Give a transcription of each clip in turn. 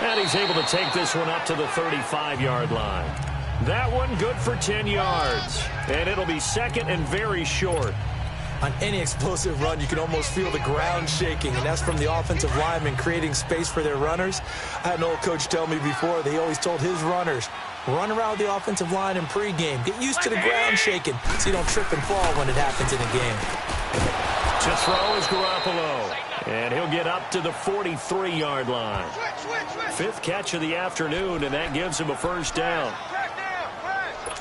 And he's able to take this one up to the 35-yard line. That one good for 10 yards. And it'll be second and very short. On any explosive run, you can almost feel the ground shaking, and that's from the offensive linemen creating space for their runners. I had an old coach tell me before, they always told his runners, run around the offensive line in pregame. Get used to the ground shaking so you don't trip and fall when it happens in a game. To throw is Garoppolo. And he'll get up to the 43-yard line. Fifth catch of the afternoon, and that gives him a first down.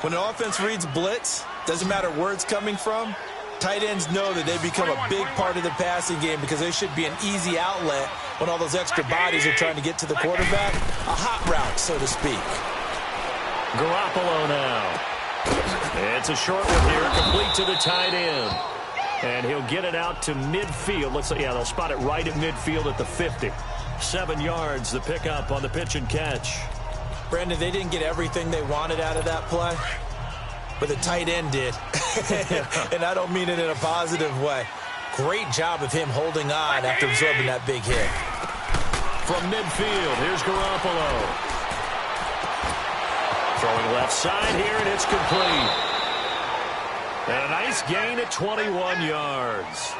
When an offense reads blitz, doesn't matter where it's coming from, tight ends know that they become a big part of the passing game because they should be an easy outlet when all those extra bodies are trying to get to the quarterback. A hot route, so to speak. Garoppolo now. It's a short one here, complete to the tight end. And he'll get it out to midfield. Looks like, yeah, they'll spot it right at midfield at the 50. 7 yards, the pickup on the pitch and catch. Brandon, they didn't get everything they wanted out of that play, but the tight end did. And I don't mean it in a positive way. Great job of him holding on after absorbing that big hit. From midfield, here's Garoppolo. Throwing left side here, and it's complete. And a nice gain at 21 yards.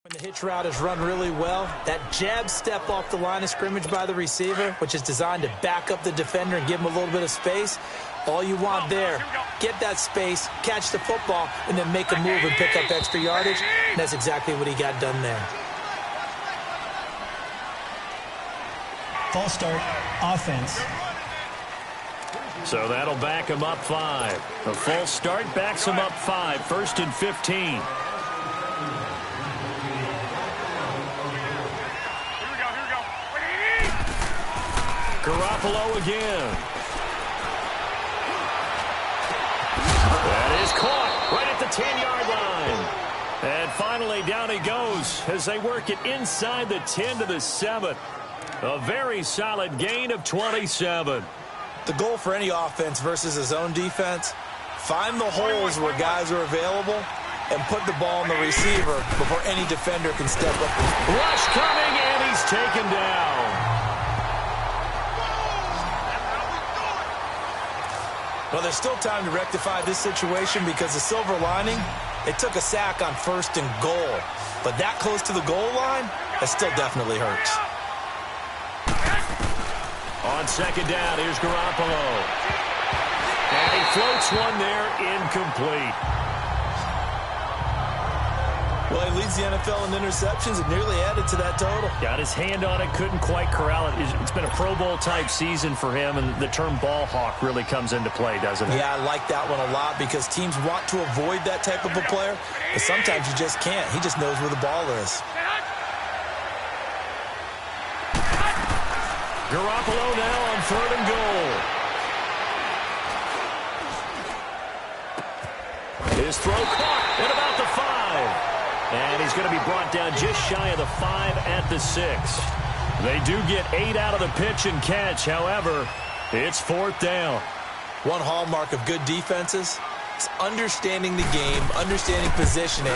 When the hitch route is run really well, that jab step off the line of scrimmage by the receiver, which is designed to back up the defender and give him a little bit of space, all you want there, get that space, catch the football, and then make a move and pick up extra yardage. And that's exactly what he got done there. False start, offense. So that'll back him up 5. A false start backs him up 5. First and 15. Garoppolo again. That is caught right at the 10-yard line. And finally down he goes as they work it inside the 10 to the 7. A very solid gain of 27. The goal for any offense versus his own defense, find the holes where guys are available and put the ball on the receiver before any defender can step up. Rush coming, and he's taken down. Well, there's still time to rectify this situation because the silver lining, they took a sack on 1st and goal. But that close to the goal line, that still definitely hurts. On second down, here's Garoppolo. And he floats one there, incomplete. Well, he leads the NFL in interceptions and nearly added to that total. Got his hand on it, couldn't quite corral it. It's been a Pro Bowl-type season for him, and the term ball hawk really comes into play, doesn't it? Yeah, I like that one a lot because teams want to avoid that type of a player, but sometimes you just can't. He just knows where the ball is. Garoppolo now on 3rd and goal. His throw caught at about the 5. And he's going to be brought down just shy of the 5 at the 6. They do get 8 out of the pitch and catch. However, it's 4th down. One hallmark of good defenses is understanding the game, understanding positioning,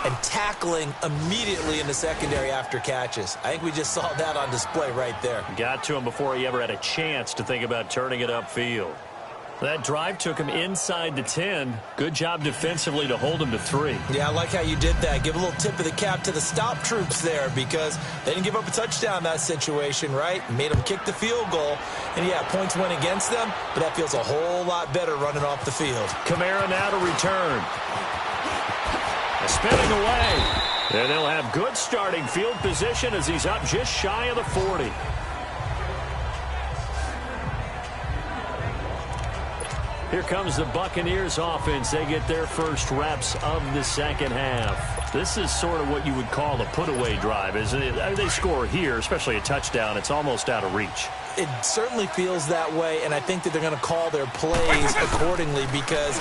and tackling immediately in the secondary after catches. I think we just saw that on display right there. Got to him before he ever had a chance to think about turning it upfield. That drive took him inside the 10. Good job defensively to hold him to 3. Yeah, I like how you did that. Give a little tip of the cap to the stop troops there because they didn't give up a touchdown in that situation, right? Made them kick the field goal. And, yeah, points went against them, but that feels a whole lot better running off the field. Kamara now to return. Spinning away. And they'll have good starting field position as he's up just shy of the 40. Here comes the Buccaneers offense. They get their first reps of the second half. This is sort of what you would call a put-away drive, isn't it? I mean, they score here, especially a touchdown. It's almost out of reach. It certainly feels that way, and I think that they're going to call their plays accordingly because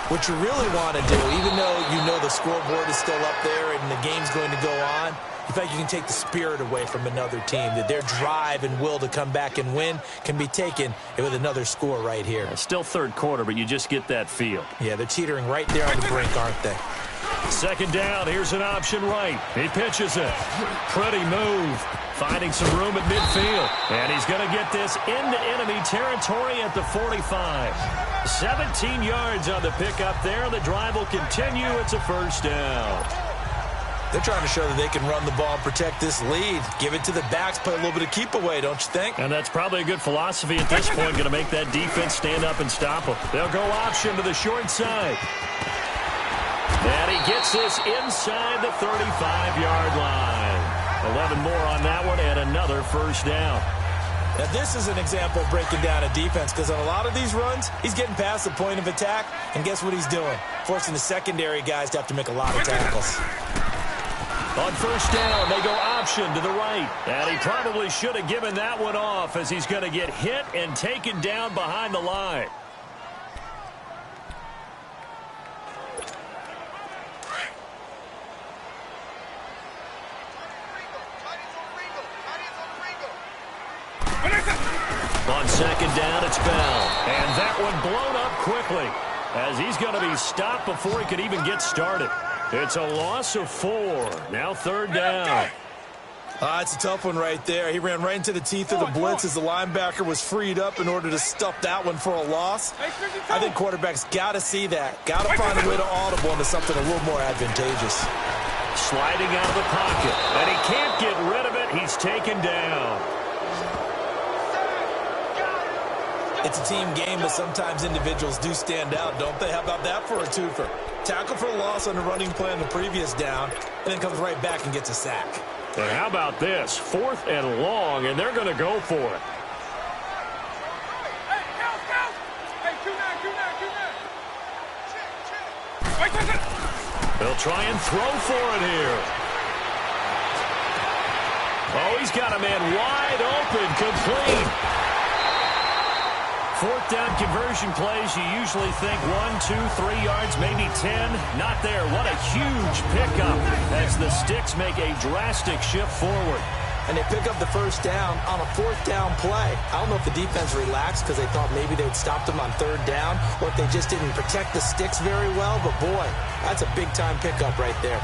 what you really want to do, even though you know the scoreboard is still up there and the game's going to go on, in fact, you can take the spirit away from another team, that their drive and will to come back and win can be taken with another score right here. Still 3rd quarter, but you just get that feel. Yeah, they're teetering right there on the brink, aren't they? Second down, here's an option right. He pitches it. Pretty move. Finding some room at midfield. And he's going to get this into enemy territory at the 45. 17 yards on the pickup there. The drive will continue. It's a first down. They're trying to show that they can run the ball, protect this lead. Give it to the backs, play a little bit of keep away, don't you think? And that's probably a good philosophy at this point. Going to make that defense stand up and stop them. They'll go option to the short side. And he gets this inside the 35-yard line. 11 more on that one and another first down. Now, this is an example of breaking down a defense because on a lot of these runs, he's getting past the point of attack, and guess what he's doing? Forcing the secondary guys to have to make a lot of tackles. On first down, they go option to the right. And he probably should have given that one off as he's going to get hit and taken down behind the line. On second down, it's Bell. And that one blown up quickly as he's going to be stopped before he could even get started. It's a loss of 4. Now third down. It's a tough one right there. He ran right into the teeth of the blitz as the linebacker was freed up in order to stuff that one for a loss. I think quarterbacks got to see that. Got to find a way to audible into something a little more advantageous. Sliding out of the pocket. And he can't get rid of it. He's taken down. It's a team game, but sometimes individuals do stand out, don't they? How about that for a twofer? Tackle for a loss on the running play on the previous down, and then comes right back and gets a sack. And how about this? 4th and long, and they're going to go for it. They'll try and throw for it here. Oh, he's got a man wide open, complete. 4th down conversion plays, you usually think 1, 2, 3 yards, maybe 10. Not there. What a huge pickup as the Sticks make a drastic shift forward. And they pick up the first down on a 4th down play. I don't know if the defense relaxed because they thought maybe they'd stop them on 3rd down or if they just didn't protect the Sticks very well. But, boy, that's a big-time pickup right there.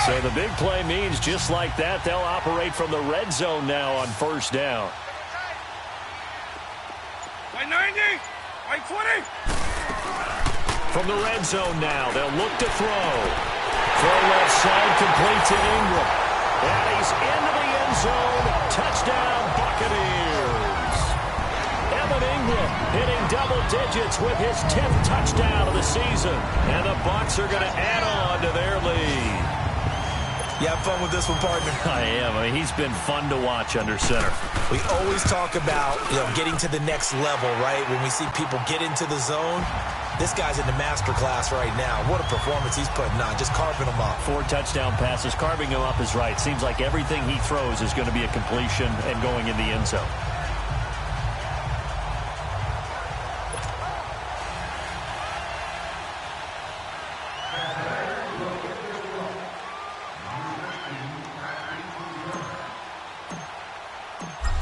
So the big play means just like that, they'll operate from the red zone now on first down. By 90, by 20. From the red zone now, they'll look to throw. Throw left side, complete to Ingram. And he's into the end zone. Touchdown, Buccaneers. Evan Ingram hitting double digits with his 10th touchdown of the season. And the Bucs are going to add on to their lead. You have fun with this one, partner? I am. I mean, he's been fun to watch under center. We always talk about, getting to the next level, right? When we see people get into the zone, this guy's in the master class right now. What a performance he's putting on, just carving them up. 4 touchdown passes, carving him up is right. Seems like everything he throws is going to be a completion and going in the end zone.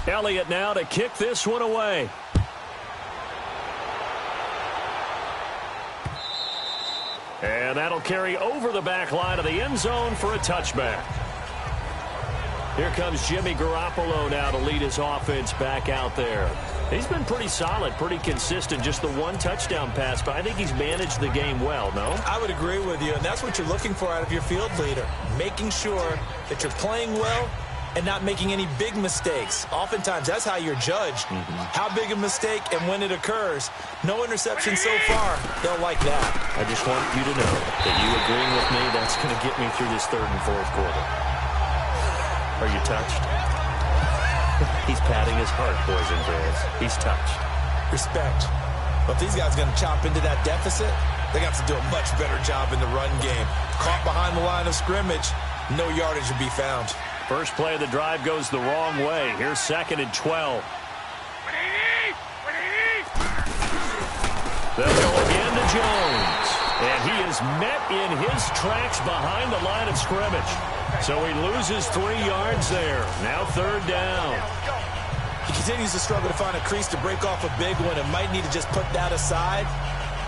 Elliott now to kick this one away. And that'll carry over the back line of the end zone for a touchback. Here comes Jimmy Garoppolo now to lead his offense back out there. He's been pretty solid, pretty consistent, just the 1 touchdown pass, but I think he's managed the game well, no? I would agree with you, and that's what you're looking for out of your field leader, making sure that you're playing well and not making any big mistakes. Oftentimes, that's how you're judged. How big a mistake and when it occurs. No interception so far. They'll like that. I just want you to know that you agreeing with me, that's going to get me through this 3rd and 4th quarter. Are you touched? He's patting his heart, boys and girls. He's touched. Respect. But if these guys are going to chop into that deficit, they got to do a much better job in the run game. Caught behind the line of scrimmage, no yardage to be found. First play of the drive goes the wrong way. Here's 2nd and 12. They'll go again to Jones. And he is met in his tracks behind the line of scrimmage. So he loses 3 yards there. Now 3rd down. He continues to struggle to find a crease to break off a big one and might need to just put that aside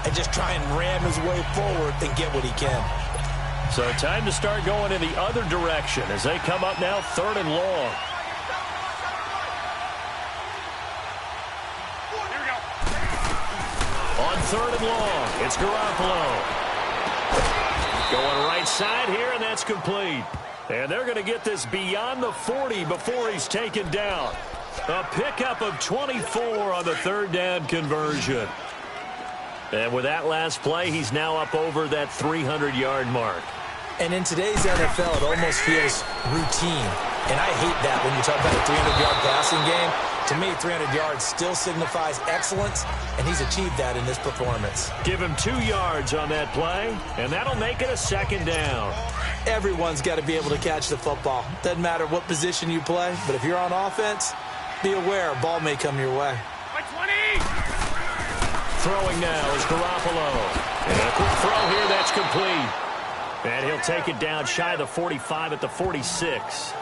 and just try and ram his way forward and get what he can. So time to start going in the other direction as they come up now 3rd and long. Here we go. On 3rd and long, it's Garoppolo. Going right side here, and that's complete. And they're going to get this beyond the 40 before he's taken down. A pickup of 24 on the 3rd down conversion. And with that last play, he's now up over that 300-yard mark. And in today's NFL, it almost feels routine. And I hate that when you talk about a 300-yard passing game. To me, 300 yards still signifies excellence, and he's achieved that in this performance. Give him 2 yards on that play, and that'll make it a 2nd down. Everyone's got to be able to catch the football. Doesn't matter what position you play, but if you're on offense, be aware a ball may come your way. By 20. Throwing now is Garoppolo. And a quick throw here, that's complete. And he'll take it down shy of the 45 at the 46.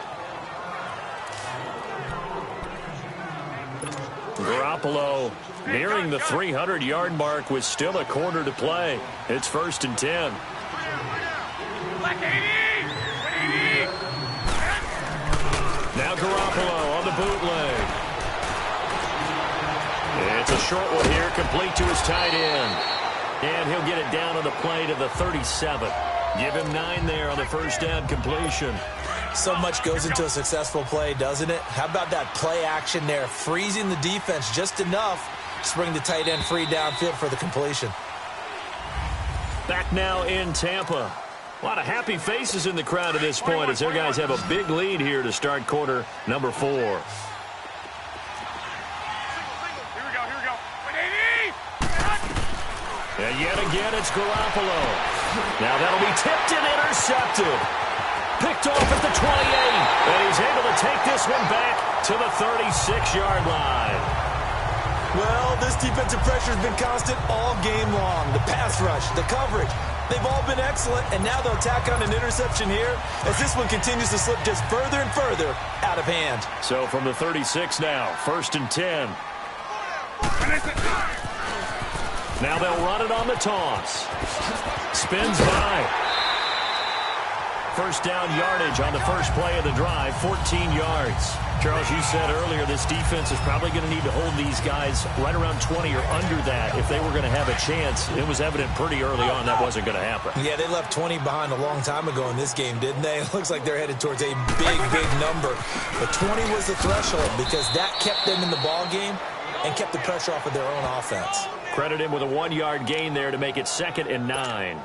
Garoppolo nearing the 300-yard mark with still a quarter to play. It's 1st and 10. Black 80. 80. Now Garoppolo on the bootleg. It's a short one here, complete to his tight end. And he'll get it down on the play to the 37. Give him 9 there on the 1st down completion. So much goes into a successful play, doesn't it? How about that play action there, freezing the defense just enough to bring the tight end free downfield for the completion. Back now in Tampa. A lot of happy faces in the crowd at this point as their guys have a big lead here to start quarter number 4. Here we go. 80. And yet again, it's Garoppolo. Now that'll be tipped and intercepted. Picked off at the 28. And he's able to take this one back to the 36-yard line. Well, this defensive pressure has been constant all game long. The pass rush, the coverage, they've all been excellent, and now they'll tack on an interception here as this one continues to slip just further and further out of hand. So from the 36 now, 1st and 10. Now they'll run it on the toss. Spins by. 1st down yardage on the first play of the drive, 14 yards. Charles, you said earlier this defense is probably going to need to hold these guys right around 20 or under that if they were going to have a chance. It was evident pretty early on that wasn't going to happen. Yeah, they left 20 behind a long time ago in this game, didn't they? It looks like they're headed towards a big number. But 20 was the threshold because that kept them in the ball game and kept the pressure off of their own offense. Credit him with a 1-yard gain there to make it 2nd and 9.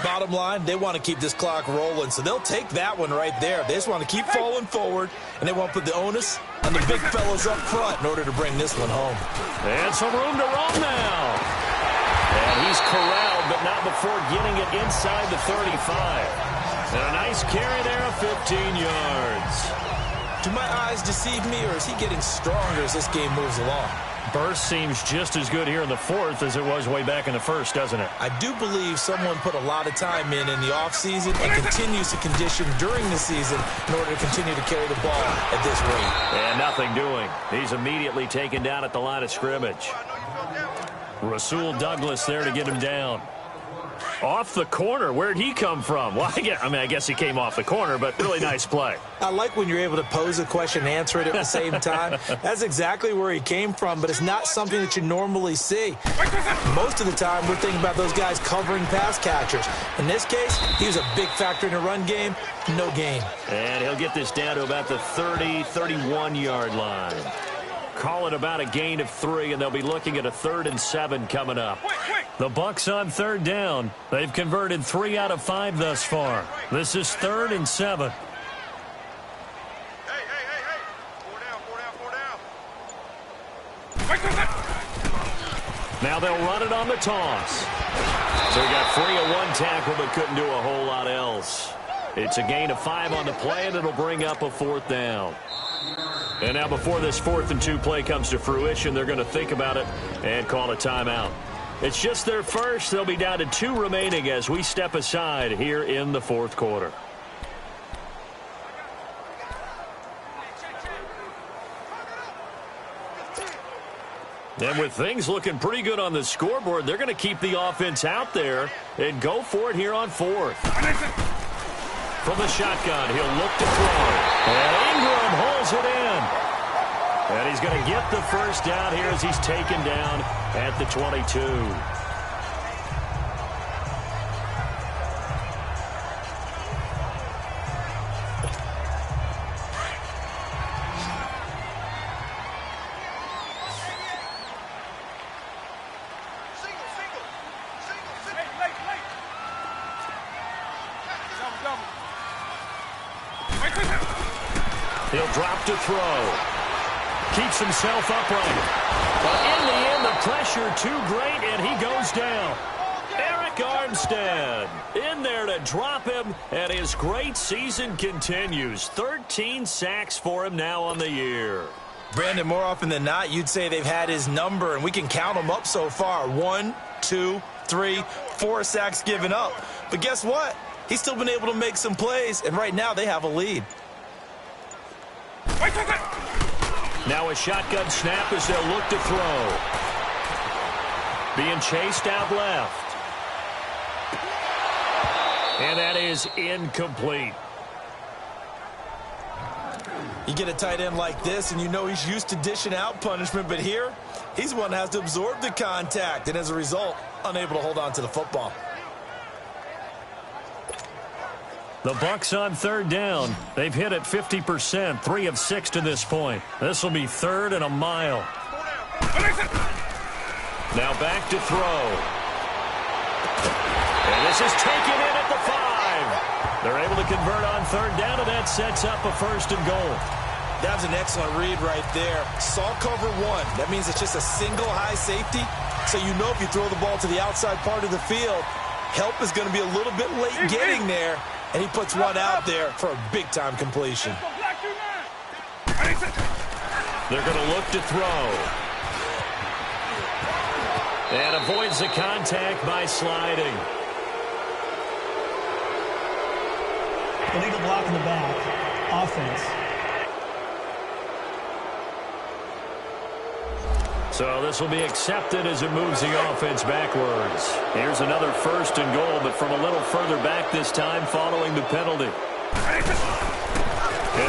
Bottom line, they want to keep this clock rolling, so they'll take that one right there. They just want to keep falling forward, and they want to put the onus on the big fellows up front in order to bring this one home. And some room to run now. And he's corralled, but not before getting it inside the 35. And a nice carry there of 15 yards. Do my eyes deceive me, or is he getting stronger as this game moves along? Burst seems just as good here in the 4th as it was way back in the 1st, doesn't it? I do believe someone put a lot of time in the offseason and continues to condition during the season in order to continue to carry the ball at this rate. And nothing doing. He's immediately taken down at the line of scrimmage. Rasul Douglas there to get him down. Off the corner. Where'd he come from? Well, I guess he came off the corner, but really nice play. I like when you're able to pose a question and answer it at the same time. That's exactly where he came from, but it's not something that you normally see. Most of the time, we're thinking about those guys covering pass catchers. In this case, he was a big factor in the run game. No gain. And he'll get this down to about the 30, 31-yard line. Call it about a gain of 3, and they'll be looking at a 3rd and 7 coming up. The Bucs on 3rd down. They've converted 3 out of 5 thus far. This is 3rd and 7. Hey. 4 down. Now they'll run it on the toss. So he got free of 1 tackle, but couldn't do a whole lot else. It's a gain of 5 on the play, and it'll bring up a 4th down. And now before this 4th and 2 play comes to fruition, they're going to think about it and call a timeout. It's just their first. They'll be down to 2 remaining as we step aside here in the 4th quarter. And with things looking pretty good on the scoreboard, they're going to keep the offense out there and go for it here on fourth. From the shotgun, he'll look to throw. And Ingram holds it in. And he's going to get the first down here as he's taken down at the 22. He'll drop to throw. Keeps himself upright. But in the end, the pressure too great, and he goes down. Eric Armstead in there to drop him, and his great season continues. 13 sacks for him now on the year. Brandon, more often than not, you'd say they've had his number, and we can count them up so far. 1, 2, 3, 4 sacks given up. But guess what? He's still been able to make some plays, and right now they have a lead. Now a shotgun snap as they'll look to throw. Being chased out left. And that is incomplete. You get a tight end like this, and you know he's used to dishing out punishment, but here, he's one that has to absorb the contact, and as a result, unable to hold on to the football. The Bucs on third down. They've hit it 50%, 3 of 6 to this point. This will be third and a mile. Now back to throw. And this is taken in at the 5. They're able to convert on third down, and that sets up a first and goal. That was an excellent read right there. Saw cover 1. That means it's just a single high safety. So you know if you throw the ball to the outside part of the field, help is going to be a little bit late getting there. And he puts one out there for a big-time completion. They're going to look to throw. And avoids the contact by sliding. Illegal block in the back. Offense. So this will be accepted as it moves the offense backwards. Here's another first and goal, but from a little further back this time following the penalty. And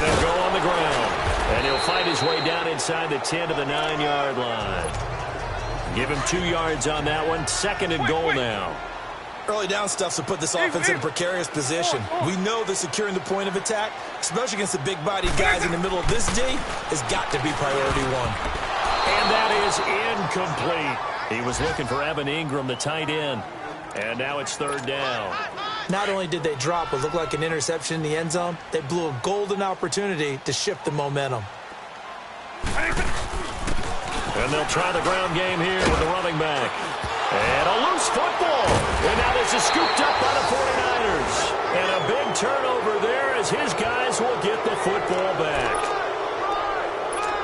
they'll go on the ground. And he'll find his way down inside the 10 to the 9-yard line. Give him 2 yards on that one. Second and goal now. Early down stuff to put this offense in a precarious position. We know that securing the point of attack, especially against the big-bodied guys in the middle of this D, has got to be priority 1. And that is incomplete. He was looking for Evan Ingram, the tight end. And now it's third down. Not only did they drop what looked like an interception in the end zone, they blew a golden opportunity to shift the momentum. And they'll try the ground game here with the running back. And a loose football. And now this is scooped up by the 49ers. And a big turnover there as his guys will get the football back.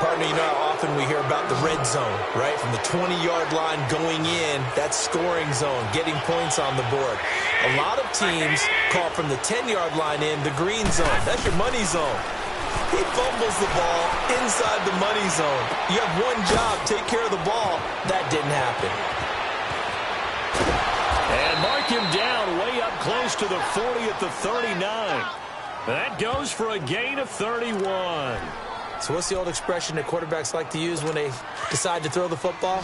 Partner, you know how often we hear about the red zone, right? From the 20-yard line going in, that scoring zone, getting points on the board. A lot of teams call from the 10-yard line in the green zone. That's your money zone. He fumbles the ball inside the money zone. You have one job, take care of the ball. That didn't happen. And mark him down way up close to the 40 at the 39. That goes for a gain of 31. So what's the old expression that quarterbacks like to use when they decide to throw the football?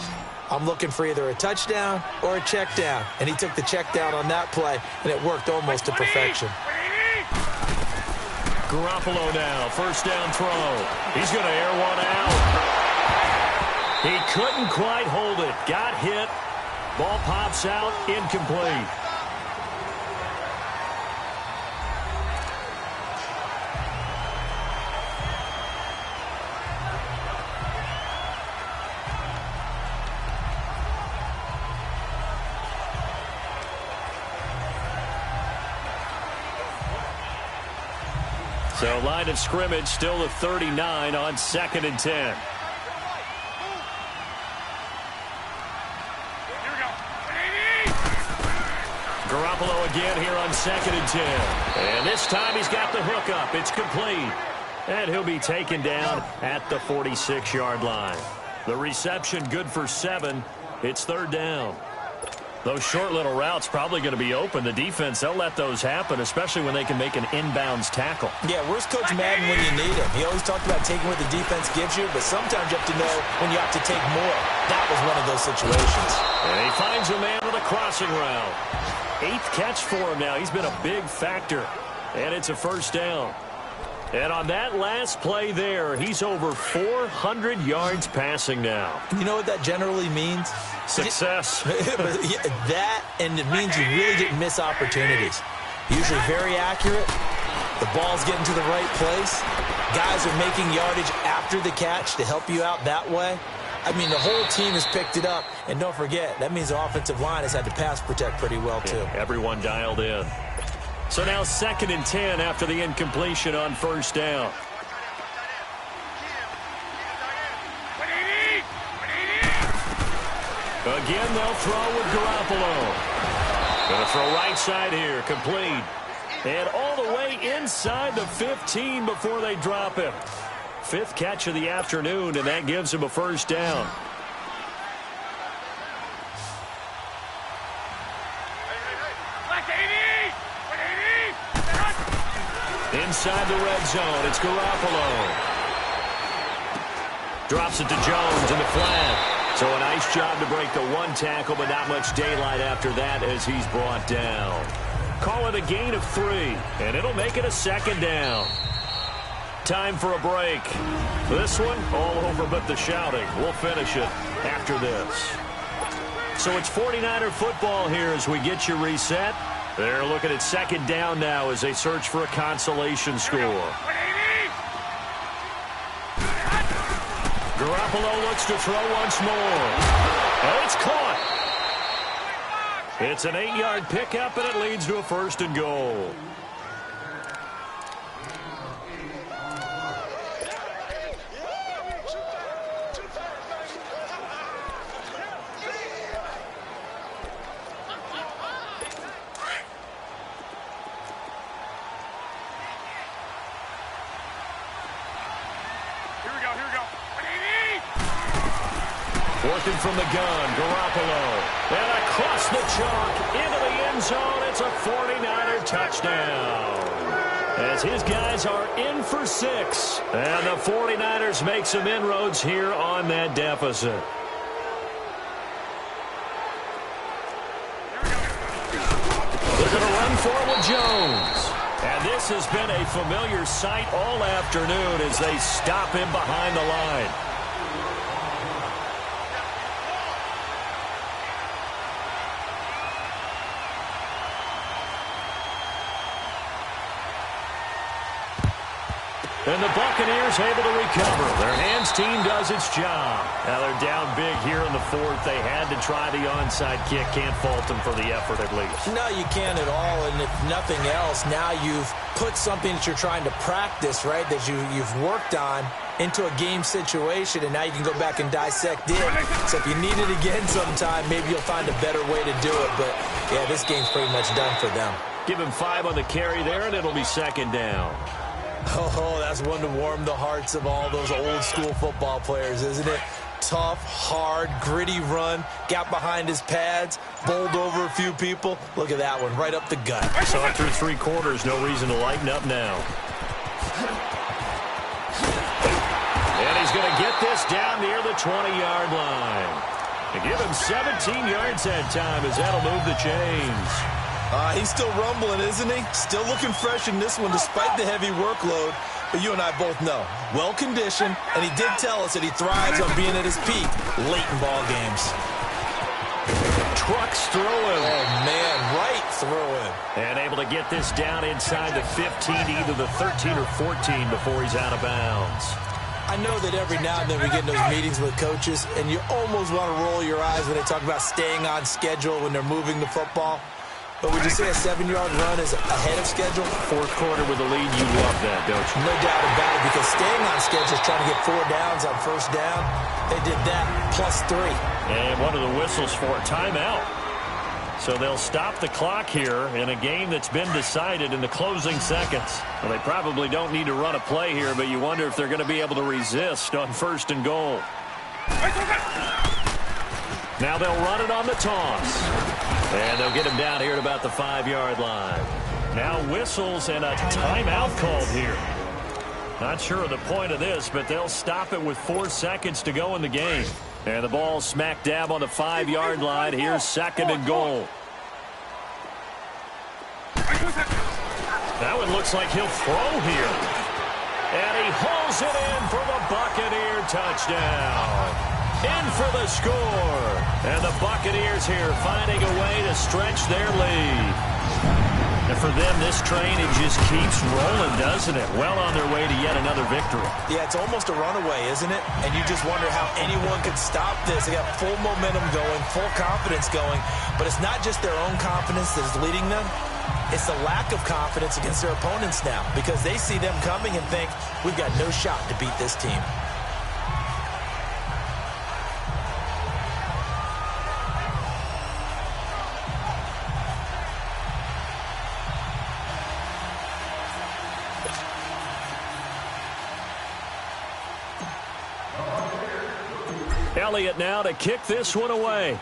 I'm looking for either a touchdown or a check down. And he took the check down on that play, and it worked almost to perfection. Garoppolo now, first down throw. He's going to air one out. He couldn't quite hold it. Got hit. Ball pops out, incomplete. So line of scrimmage still the 39 on 2nd and 10. Garoppolo again here on 2nd and 10. And this time he's got the hook up. It's complete. And he'll be taken down at the 46-yard line. The reception good for 7. It's 3rd down. Those short little routes probably going to be open. The defense, they'll let those happen, especially when they can make an inbounds tackle. Yeah, where's Coach Madden when you need him? He always talked about taking what the defense gives you, but sometimes you have to know when you have to take more. That was one of those situations. And he finds a man with a crossing route. 8th catch for him now. He's been a big factor. And it's a 1st down. And on that last play there, he's over 400 yards passing now. You know what that generally means? Success. That, and it means you really didn't miss opportunities. Usually very accurate. The ball's getting to the right place. Guys are making yardage after the catch to help you out that way. I mean, the whole team has picked it up. And don't forget, that means the offensive line has had to pass protect pretty well, too. Yeah, everyone dialed in. So now 2nd and 10 after the incompletion on 1st down. Again, they'll throw with Garoppolo. Going to throw right side here, complete. And all the way inside the 15 before they drop him. 5th catch of the afternoon, and that gives him a 1st down. Inside the red zone, it's Garoppolo. Drops it to Jones in the flat. So a nice job to break the 1 tackle, but not much daylight after that as he's brought down. Call it a gain of 3, and it'll make it a 2nd down. Time for a break. This one, all over but the shouting. We'll finish it after this. So it's 49er football here as we get you reset. They're looking at 2nd down now as they search for a consolation score. Garoppolo looks to throw once more. And it's caught. It's an 8-yard pickup, and it leads to a 1st and goal. Working from the gun, Garoppolo. And across the chalk, into the end zone. It's a 49er touchdown. As his guys are in for 6. And the 49ers make some inroads here on that deficit. They're going to run forward Jones. And this has been a familiar sight all afternoon as they stop him behind the line. And the Buccaneers able to recover. Their hands team does its job. Now they're down big here in the 4th. They had to try the onside kick. Can't fault them for the effort at least. No, you can't at all. And if nothing else, now you've put something that you're trying to practice, right, that you've worked on into a game situation, and now you can go back and dissect it. So if you need it again sometime, maybe you'll find a better way to do it. But, yeah, this game's pretty much done for them. Give him 5 on the carry there, and it'll be 2nd down. Oh, that's one to warm the hearts of all those old-school football players, isn't it? Tough, hard, gritty run, got behind his pads, bowled over a few people. Look at that one, right up the gut. So through 3 quarters, no reason to lighten up now. And he's going to get this down near the 20-yard line. And give him 17 yards that time as that'll move the chains. He's still rumbling, isn't he? Still looking fresh in this one despite the heavy workload. But you and I both know, well-conditioned, and he did tell us that he thrives on being at his peak late in ball games. Trucks through him. Oh, man, right through him. And able to get this down inside the 15, either the 13 or 14 before he's out of bounds. I know that every now and then we get in those meetings with coaches, and you almost want to roll your eyes when they talk about staying on schedule when they're moving the football. But would you say a 7-yard run is ahead of schedule? 4th quarter with a lead, you love that, don't you? No doubt about it, because staying on schedule is trying to get 4 downs on 1st down. They did that, plus 3. And one of the whistles for a timeout. So they'll stop the clock here in a game that's been decided in the closing seconds. Well, they probably don't need to run a play here, but you wonder if they're going to be able to resist on 1st and goal. Now they'll run it on the toss. And they'll get him down here at about the 5-yard line. Now whistles and a timeout called here. Not sure of the point of this, but they'll stop it with 4 seconds to go in the game. And the ball smack dab on the 5-yard line. Here's 2nd and goal. That one looks like he'll throw here. And he hauls it in for the Buccaneer touchdown. In for the score. And the Buccaneers here finding a way to stretch their lead. And for them, this train, it just keeps rolling, doesn't it? Well on their way to yet another victory. Yeah, it's almost a runaway, isn't it? And you just wonder how anyone could stop this. They got full momentum going, full confidence going. But it's not just their own confidence that is leading them. It's the lack of confidence against their opponents now, because they see them coming and think, we've got no shot to beat this team. Elliott now to kick this one away.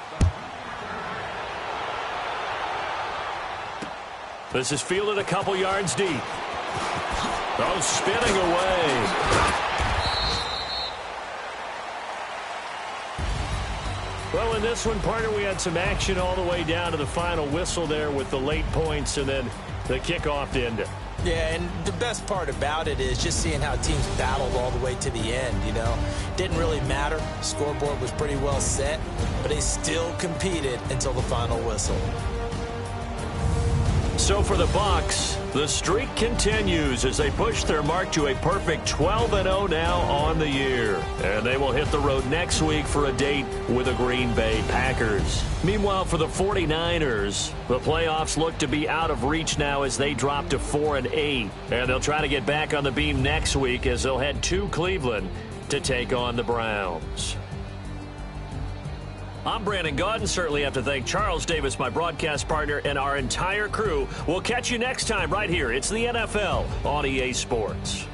This is fielded a couple yards deep. Oh, spinning away. Well, in this one, partner, we had some action all the way down to the final whistle there with the late points and then the kickoff to end it. Yeah, and the best part about it is just seeing how teams battled all the way to the end, you know. Didn't really matter. Scoreboard was pretty well set, but they still competed until the final whistle. So for the Bucs, the streak continues as they push their mark to a perfect 12-0 now on the year. And they will hit the road next week for a date with the Green Bay Packers. Meanwhile, for the 49ers, the playoffs look to be out of reach now as they drop to 4-8. And they'll try to get back on the beam next week as they'll head to Cleveland to take on the Browns. I'm Brandon Gaudin. Certainly have to thank Charles Davis, my broadcast partner, and our entire crew. We'll catch you next time right here. It's the NFL on EA Sports.